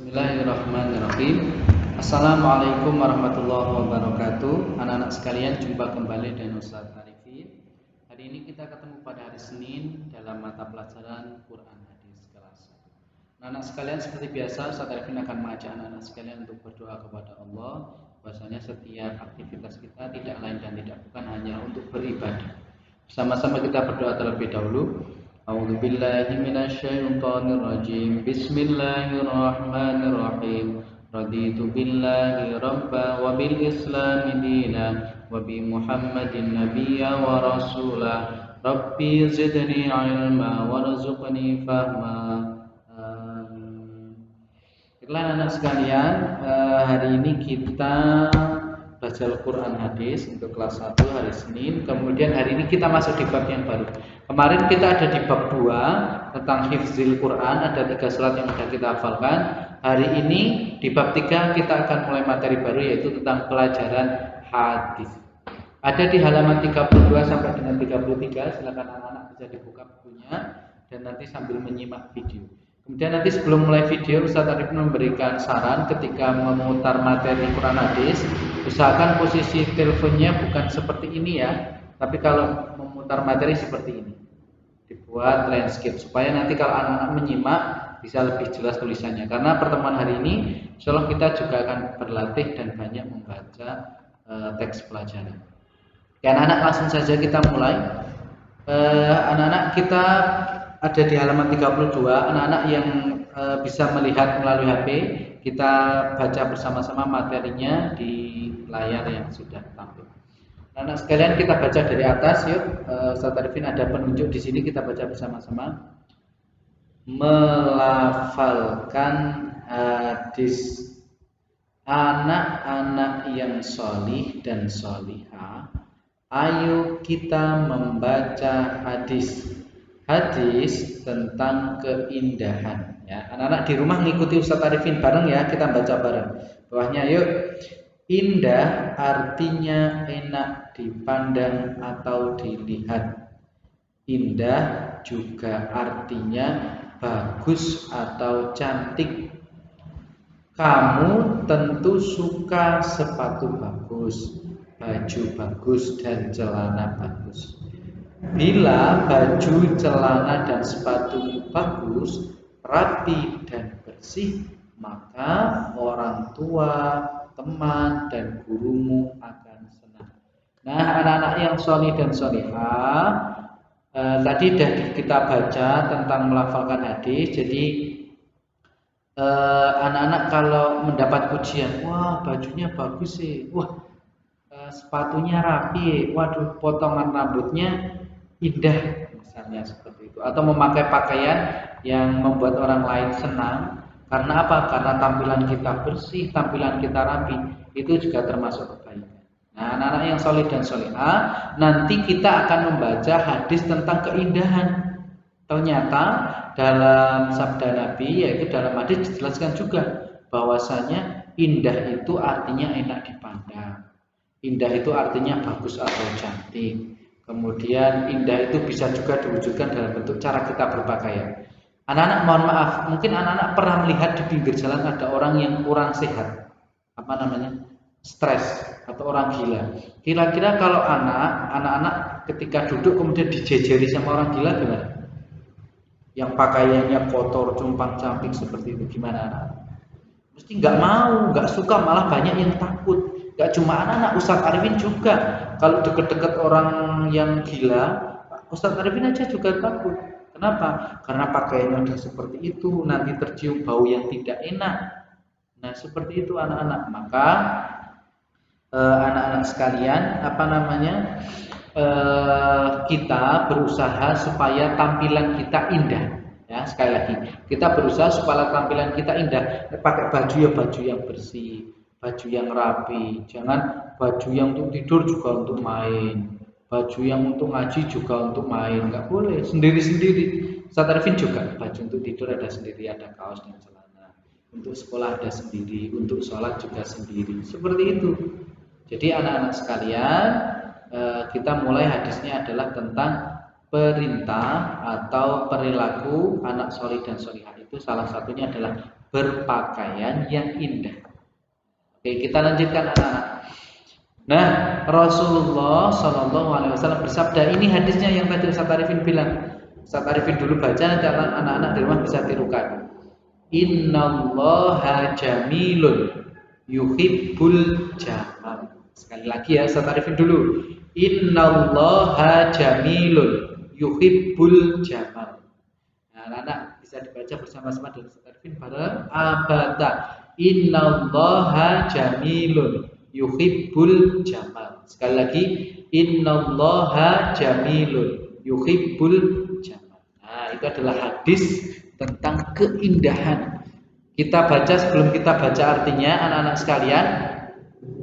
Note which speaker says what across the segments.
Speaker 1: Bismillahirrahmanirrahim. Assalamualaikum warahmatullahi wabarakatuh. Anak-anak sekalian, jumpa kembali dengan Ustaz Arifin. Hari ini kita ketemu pada hari Senin dalam mata pelajaran Quran Hadis kelas 1. Anak-anak sekalian, seperti biasa Ustaz Arifin akan mengajak anak-anak sekalian untuk berdoa kepada Allah. Bahwasanya setiap aktivitas kita tidak lain dan tidak bukan hanya untuk beribadah. Sama-sama kita berdoa terlebih dahulu. A'udzu billahi minasyaitonir rajim. Bismillahirrahmanirrahim. Raditu billahi rabba wa bil islami dina wa bi Muhammadin nabiyya wa rasula. Rabbi zidni ilma warzuqni fahma. Amin. Baiklah anak sekalian, hari ini kita belajar Quran hadis untuk kelas 1 hari Senin. Kemudian hari ini kita masuk di bab yang baru. Kemarin kita ada di bab 2 tentang hifzil Quran, ada 3 surat yang sudah kita hafalkan. Hari ini di bab 3 kita akan mulai materi baru, yaitu tentang pelajaran hadis. Ada di halaman 32 sampai dengan 33. Silakan anak-anak bisa dibuka bukunya dan nanti sambil menyimak video. Kemudian nanti sebelum mulai video, Ustaz Arif memberikan saran ketika memutar materi Quran hadis, usahakan posisi teleponnya bukan seperti ini ya, tapi kalau memutar materi seperti ini, dibuat landscape supaya nanti kalau anak-anak menyimak bisa lebih jelas tulisannya. Karena pertemuan hari ini, insya Allah kita juga akan berlatih dan banyak membaca teks pelajaran. Oke, anak-anak langsung saja kita mulai. Anak-anak kita ada di halaman 32. Anak-anak yang bisa melihat melalui HP, kita baca bersama-sama materinya di layar yang sudah tampil. Anak-anak sekalian, kita baca dari atas yuk. Ustaz Arifin ada penunjuk di sini, kita baca bersama-sama. Melafalkan hadis. Anak-anak yang sholih dan sholihah, ayo kita membaca hadis. Hadis tentang keindahan ya. Anak-anak di rumah ngikuti Ustaz Arifin bareng ya, kita baca bareng. Bawahnya yuk. Indah artinya enak dipandang atau dilihat. Indah juga artinya bagus atau cantik. Kamu tentu suka sepatu bagus, baju bagus dan celana bagus. Bila baju, celana, dan sepatu bagus, rapi dan bersih, maka orang tua, teman, dan gurumu akan senang. Nah, anak-anak yang sholih dan sholihah, tadi sudah kita baca tentang melafalkan hadis. Jadi anak-anak kalau mendapat pujian, wah bajunya bagus sih, wah sepatunya rapi, waduh potongan rambutnya indah, misalnya seperti itu, atau memakai pakaian yang membuat orang lain senang. Karena apa? Karena tampilan kita bersih, tampilan kita rapi, itu juga termasuk kebaikan. Nah, anak-anak yang sholih dan sholihah, nanti kita akan membaca hadis tentang keindahan. Ternyata dalam sabda Nabi, yaitu dalam hadis dijelaskan juga bahwasanya indah itu artinya enak dipandang. Indah itu artinya bagus atau cantik. Kemudian indah itu bisa juga diwujudkan dalam bentuk cara kita berpakaian. Anak-anak mohon maaf, mungkin anak-anak pernah melihat di pinggir jalan ada orang yang kurang sehat, apa namanya, stres atau orang gila. Kira-kira kalau anak-anak ketika duduk kemudian dijejeri sama orang gila gimana? Yang pakaiannya kotor, compang-camping seperti itu, gimana anak-anak? Mesti nggak mau, nggak suka, malah banyak yang takut. Gak cuma anak-anak, Ustaz Arifin juga. Kalau deket-deket orang yang gila, Ustaz Arifin aja juga takut. Kenapa? Karena pakaiannya udah seperti itu, nanti tercium bau yang tidak enak. Nah seperti itu anak-anak. Maka anak-anak sekalian, kita berusaha supaya tampilan kita indah. Ya, sekali lagi, kita berusaha supaya tampilan kita indah. Pakai baju ya baju yang bersih, baju yang rapi, jangan baju yang untuk tidur juga untuk main, baju yang untuk ngaji juga untuk main, nggak boleh sendiri-sendiri. Ustaz Arifin juga baju untuk tidur ada sendiri, ada kaos dan celana, untuk sekolah ada sendiri, untuk sholat juga sendiri, seperti itu. Jadi anak-anak sekalian, kita mulai hadisnya adalah tentang perintah atau perilaku anak sholih dan sholihah. Itu salah satunya adalah berpakaian yang indah. Oke, kita lanjutkan anak-anak. Nah, Rasulullah Shallallahu Alaihi Wasallam bersabda, ini hadisnya yang tadi Ustaz Arifin bilang. Ustaz Arifin dulu baca, nanti anak-anak di rumah bisa tirukan. Innallaha jamilun yuhibbul jamal. Sekali lagi ya, Ustaz Arifin dulu. Innallaha jamilun yuhibbul jamal. Nah, anak-anak bisa dibaca bersama-sama dengan Ustaz Arifin bareng. Abata. Innallaha jamilun yuhibbul jamal. Sekali lagi, innallaha jamilun yuhibbul jamal. Nah, itu adalah hadis tentang keindahan. Kita baca, sebelum kita baca artinya, anak-anak sekalian,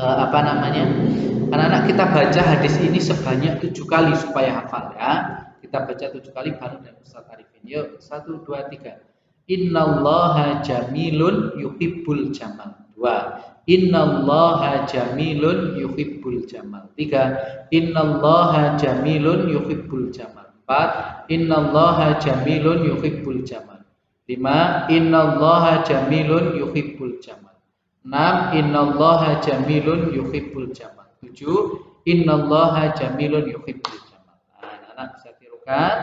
Speaker 1: anak-anak kita baca hadis ini sebanyak 7 kali supaya hafal ya. Kita baca 7 kali bareng dengan Ustaz Arifin. Yuk, 1, 2, 3. Innallaha jamilun yuhibbul jamal. 2. Innallaha jamilun yuhibbul jamal. 3. Innallaha jamilun yuhibbul jamal. 4. Innallaha jamilun yuhibbul jamal. 5. Innallaha jamilun yuhibbul jamal. 6. Innallaha jamilun yuhibbul jamal. 7. Innallaha jamilun yuhibbul jamal. Nah, anak-anak bisa tirukan.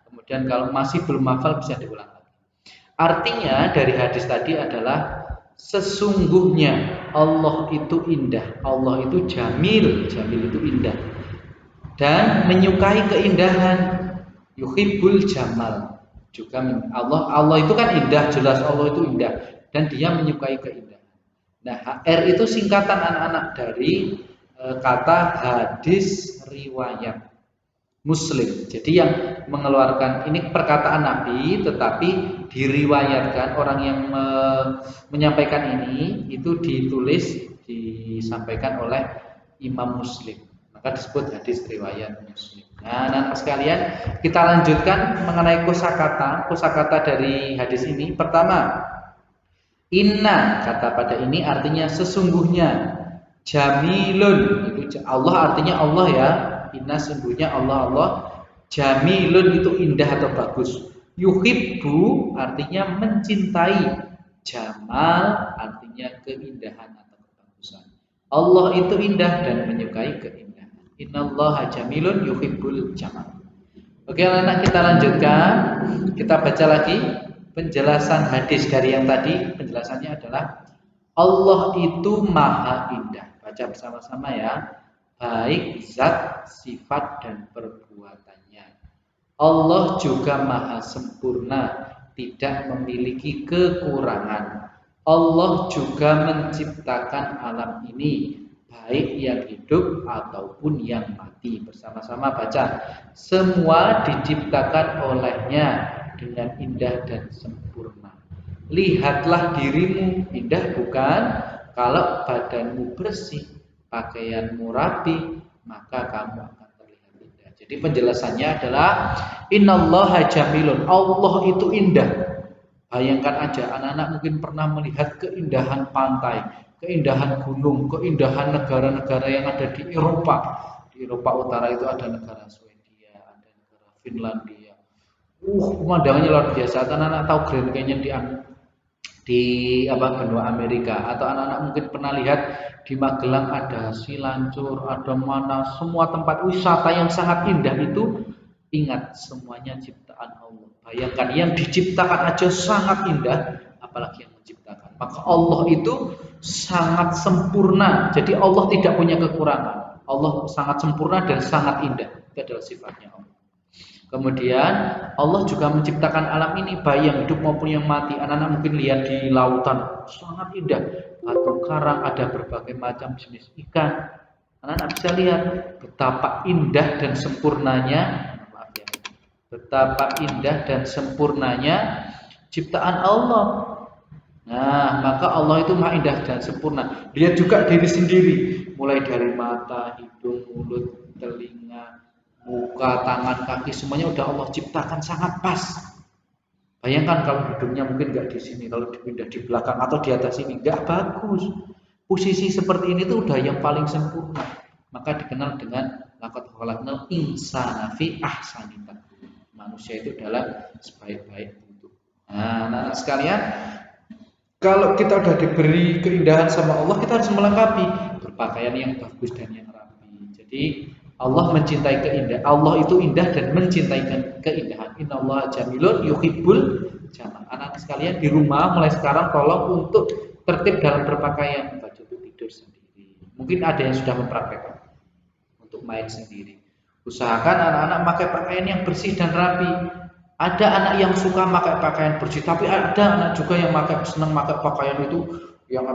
Speaker 1: Kemudian kalau masih belum hafal bisa diulang lagi. Artinya dari hadis tadi adalah sesungguhnya Allah itu indah. Allah itu jamil. Jamil itu indah. Dan menyukai keindahan. Yuhibbul jamal. Juga Allah itu kan indah, jelas Allah itu indah dan dia menyukai keindahan. Nah, HR itu singkatan anak-anak dari kata hadis riwayat Muslim. Jadi yang mengeluarkan ini perkataan Nabi, tetapi diriwayatkan orang yang menyampaikan ini itu disampaikan oleh Imam Muslim. Maka disebut hadis riwayat Muslim. Nah, anak-anak sekalian, kita lanjutkan mengenai kosakata. Kosakata dari hadis ini. Pertama, inna, kata pada ini artinya sesungguhnya. Jamilun, itu Allah artinya Allah ya. Inna sesungguhnya Allah. Jamilun itu indah atau bagus. Yuhibbu artinya mencintai. Jamal artinya keindahan atau kebagusan. Allah itu indah dan menyukai keindahan. Innallaha jamilun yuhibbul jamal. Oke anak-anak, kita lanjutkan. Kita baca lagi penjelasan hadis dari yang tadi. Penjelasannya adalah Allah itu maha indah. Baca bersama-sama ya. Baik zat, sifat, dan perbuatannya. Allah juga maha sempurna, tidak memiliki kekurangan. Allah juga menciptakan alam ini, baik yang hidup ataupun yang mati. Bersama-sama baca. Semua diciptakan olehnya dengan indah dan sempurna. Lihatlah dirimu, indah bukan? Kalau badanmu bersih, pakaianmu rapi, maka kamu akan terlihat indah. Jadi penjelasannya adalah innallaha jamilun. Allah itu indah. Bayangkan aja, anak-anak mungkin pernah melihat keindahan pantai, keindahan gunung, keindahan negara-negara yang ada di Eropa. Di Eropa Utara itu ada negara Swedia, ada negara Finlandia. Pemandangannya luar biasa. Anak-anak tahu Grand Canyon di benua Amerika, atau anak-anak mungkin pernah lihat di Magelang ada Silancur, ada mana, semua tempat wisata yang sangat indah itu. Ingat, semuanya ciptaan Allah. Bayangkan, yang diciptakan aja sangat indah, apalagi yang menciptakan. Maka Allah itu sangat sempurna. Jadi Allah tidak punya kekurangan. Allah sangat sempurna dan sangat indah. Itu adalah sifatnya Allah. Kemudian Allah juga menciptakan alam ini, baik yang hidup maupun yang mati. Anak-anak mungkin lihat di lautan, sangat indah. Batu karang, ada berbagai macam jenis ikan. Anak-anak bisa lihat betapa indah dan sempurnanya, betapa indah dan sempurnanya ciptaan Allah. Nah, maka Allah itu maha indah dan sempurna. Lihat juga diri sendiri, mulai dari mata, hidung, mulut, telinga, muka, tangan, kaki, semuanya udah Allah ciptakan sangat pas. Bayangkan kalau hidungnya mungkin nggak di sini, kalau dipindah di belakang atau di atas ini, nggak bagus. Posisi seperti ini tuh udah yang paling sempurna. Maka dikenal dengan laqad khalaqnal insana fi ahsani taqwim. Manusia itu dalam sebaik-baik bentuk. Nah, anak-anak sekalian, Kalau kita udah diberi keindahan sama Allah, kita harus melengkapi berpakaian yang bagus dan yang rapi. Jadi Allah mencintai keindahan. Allah itu indah dan mencintai keindahan. Innallaha jamilun yuhibbul jamal. Anak sekalian di rumah mulai sekarang tolong untuk tertib dalam berpakaian. Baju itu tidur sendiri. Mungkin ada yang sudah mempraktekkan untuk main sendiri. Usahakan anak-anak pakai pakaian yang bersih dan rapi. Ada anak yang suka pakai pakaian bersih, tapi ada anak juga yang senang pakai pakaian itu yang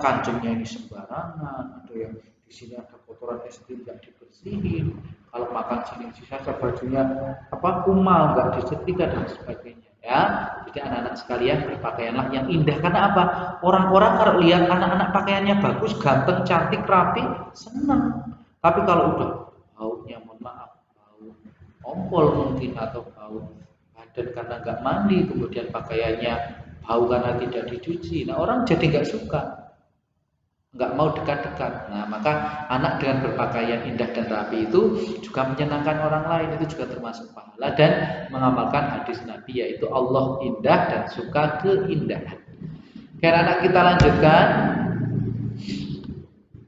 Speaker 1: kancingnya ini sembarangan, ada yang di sini ada kotoran es krim nggak dibersihin, kalau makan sini sisa bajunya kumal nggak disetrika dan sebagainya. Ya, jadi anak-anak sekalian berpakaianlah yang indah. Karena apa? Orang-orang kalau lihat anak-anak pakaiannya bagus, ganteng, cantik, rapi, senang. Tapi kalau udah baunya, mohon maaf, bau ompol mungkin atau bau dan karena nggak mandi, kemudian pakaiannya bau karena tidak dicuci. Nah, orang jadi nggak suka, nggak mau dekat-dekat. Nah, maka anak dengan berpakaian indah dan rapi itu juga menyenangkan orang lain, itu juga termasuk pahala dan mengamalkan hadis Nabi, yaitu Allah indah dan suka keindahan. Karena anak kita lanjutkan,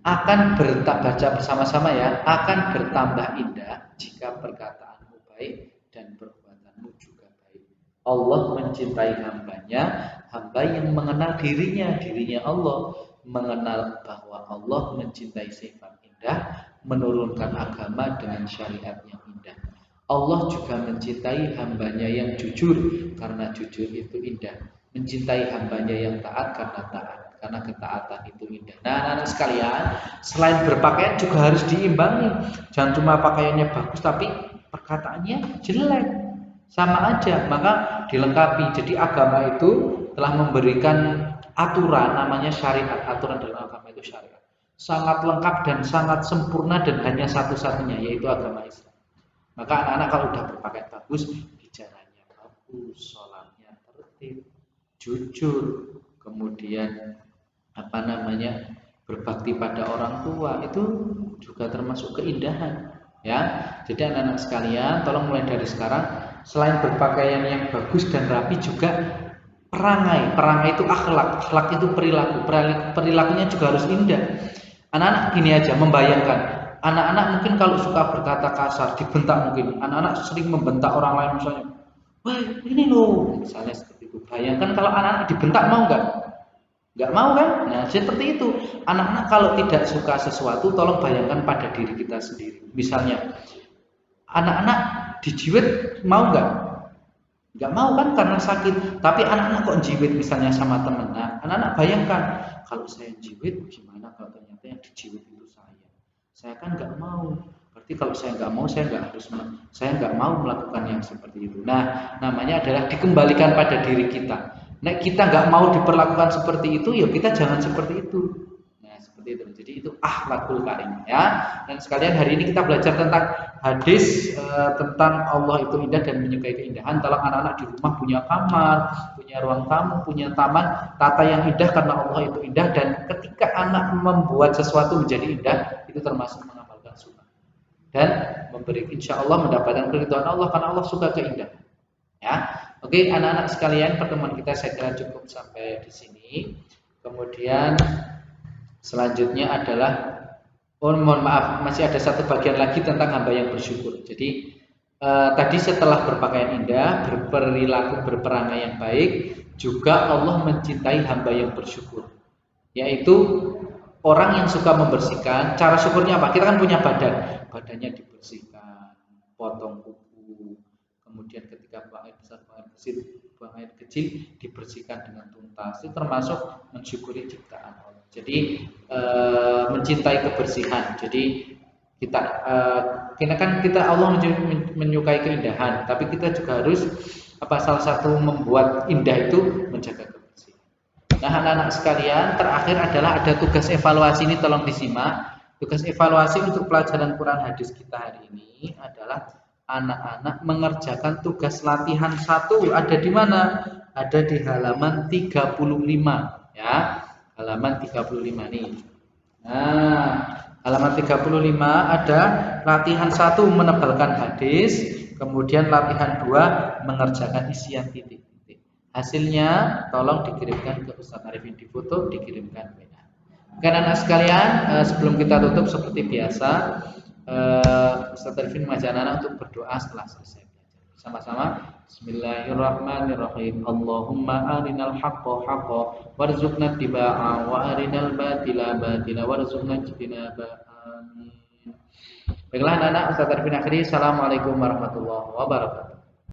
Speaker 1: akan baca bersama-sama ya, akan bertambah indah jika perkataanmu baik dan perbuatanmu juga baik. Allah mencintai hambanya, hamba yang mengenal dirinya Allah, mengenal bahwa Allah mencintai sifat indah, menurunkan agama dengan syariat yang indah. Allah juga mencintai hambanya yang jujur, karena jujur itu indah. Mencintai hambanya yang taat karena taat, karena ketaatan itu indah. Nah, anak-anak sekalian, selain berpakaian juga harus diimbangi. Jangan cuma pakaiannya bagus tapi perkataannya jelek, sama aja, maka dilengkapi. Jadi agama itu telah memberikan aturan, namanya syariat. Aturan dalam agama itu syariat, sangat lengkap dan sangat sempurna, dan hanya satu-satunya, yaitu agama Islam. Maka anak-anak kalau udah berpakaian bagus, bicaranya bagus, sholatnya tertib, jujur, kemudian berbakti pada orang tua, itu juga termasuk keindahan. Ya, jadi anak-anak sekalian, tolong mulai dari sekarang, selain berpakaian yang bagus dan rapi, juga perangai itu akhlak itu perilakunya juga harus indah. Anak-anak gini aja, membayangkan, anak-anak mungkin kalau suka berkata kasar, dibentak mungkin, anak-anak sering membentak orang lain misalnya, wah ini loh, misalnya seperti itu. Bayangkan kalau anak-anak dibentak, mau nggak? Nggak mau kan? Nah, seperti itu. Anak-anak kalau tidak suka sesuatu, tolong bayangkan pada diri kita sendiri. Misalnya, anak-anak dijiwit, mau nggak? Nggak mau kan, karena sakit. Tapi anak-anak kok jiwit misalnya sama temen. Nah, anak-anak bayangkan, kalau saya jiwit, gimana kalau ternyata yang dijiwit itu saya? Saya kan nggak mau. Berarti kalau saya nggak mau, saya nggak mau melakukan yang seperti itu. Nah, namanya adalah dikembalikan pada diri kita. Nek kita nggak mau diperlakukan seperti itu, ya kita jangan seperti itu. Nah, seperti itu. Jadi itu akhlakul karim, ya. Dan sekalian, hari ini kita belajar tentang hadis tentang Allah itu indah dan menyukai keindahan. Tolong anak-anak di rumah punya kamar, punya ruang tamu, punya taman, tata yang indah karena Allah itu indah. Dan ketika anak membuat sesuatu menjadi indah, itu termasuk mengamalkan sunnah dan memberi, insya Allah mendapatkan keridhaan Allah, karena Allah suka keindahan. Ya, oke anak-anak sekalian, pertemuan kita saya kira cukup sampai di sini. Kemudian selanjutnya adalah, mohon maaf, masih ada satu bagian lagi tentang hamba yang bersyukur. Jadi tadi setelah berpakaian indah, berperilaku berperangai yang baik, juga Allah mencintai hamba yang bersyukur, yaitu orang yang suka membersihkan. Cara syukurnya apa? Kita kan punya badannya dibersihkan, potong kuku, kemudian ketika buang air besar, buang air kecil dibersihkan dengan tuntas. Itu termasuk mensyukuri ciptaan Allah. Jadi mencintai kebersihan. Jadi kita Allah menyukai keindahan, tapi kita juga harus salah satu membuat indah itu menjaga kebersihan. Nah, anak-anak sekalian, terakhir adalah ada tugas evaluasi. Ini tolong disimak. Tugas evaluasi untuk pelajaran Quran hadis kita hari ini adalah anak-anak mengerjakan tugas latihan 1. Ada di mana? Ada di halaman 35, ya. Halaman 35 nih. Nah, halaman 35 ada latihan 1 menebalkan hadis, kemudian latihan 2 mengerjakan isian titik-titik. Hasilnya tolong dikirimkan ke Ustaz Arifin, difoto, dikirimkan. Oke anak sekalian, sebelum kita tutup seperti biasa, Ustaz Arifin mengajak anak untuk berdoa setelah selesai belajar. Sama-sama. Bismillahirrahmanirrahim. Allahumma arinal haqqa haqqa warzuqna tibaa wa arinal batila batila warzuqna ijtinaba. Amin. Baiklah anak-anak, Ustaz Arifin akhiri. Assalamualaikum warahmatullahi wabarakatuh.